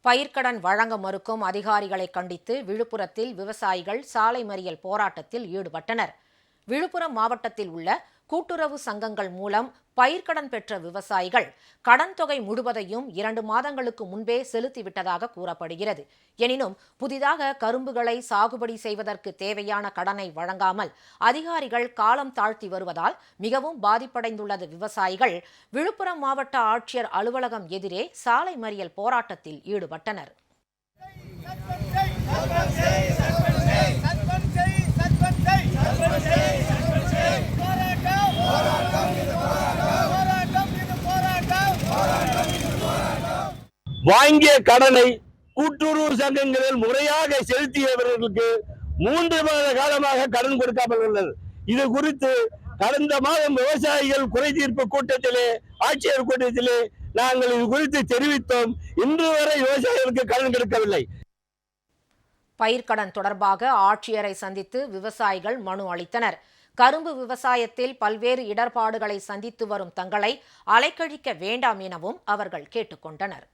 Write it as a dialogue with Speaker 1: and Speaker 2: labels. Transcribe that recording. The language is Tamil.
Speaker 1: பயிர்க்கடன் வழங்க மறுக்கும் அதிகாரிகளை கண்டித்து விழுப்புரத்தில் விவசாயிகள் சாலை மறியல் போராட்டத்தில் ஈடுபட்டனர். விழுப்புரம் மாவட்டத்தில் உள்ள கூட்டுறவு சங்கங்கள் மூலம் பயிர்க்கடன் பெற்ற விவசாயிகள் கடன் தொகை முழுவதையும் 2 மாதங்களுக்கு முன்பே செலுத்திவிட்டதாக கூறப்படுகிறது. எனினும் புதிதாக கரும்புகளை சாகுபடி செய்வதற்கு தேவையான கடனை வழங்காமல் அதிகாரிகள் காலம் தாழ்த்தி வருவதால் மிகவும் பாதிப்படைந்துள்ளது விவசாயிகள் விழுப்புரம் மாவட்ட ஆட்சியர் அலுவலகம் எதிரே சாலை மறியல் போராட்டத்தில் ஈடுபட்டனர்.
Speaker 2: வாங்கிய கடனை கூட்டுறவு சங்கங்களில் முறையாக செலுத்தியவர்களுக்கு 3 மாத காலமாக கடன் கொடுக்காமல் உள்ளது. இது குறித்து கடந்த மாதம் விவசாயிகள் குறைதீர்ப்பு கூட்டத்திலே, ஆட்சியர் கூட்டத்திலே நாங்கள் இது குறித்து தெரிவித்தோம். இன்று வரை விவசாயிகளுக்கு கடன் கொடுக்கவில்லை.
Speaker 1: பயிர்க்கடன் தொடர்பாக ஆட்சியரை சந்தித்து விவசாயிகள் மனு அளித்தனர். கரும்பு விவசாயத்தில் பல்வேறு இடர்பாடுகளை சந்தித்து வரும் தங்களை அலைக்கழிக்க வேண்டாம் எனவும் அவர்கள் கேட்டுக்கொண்டனர்.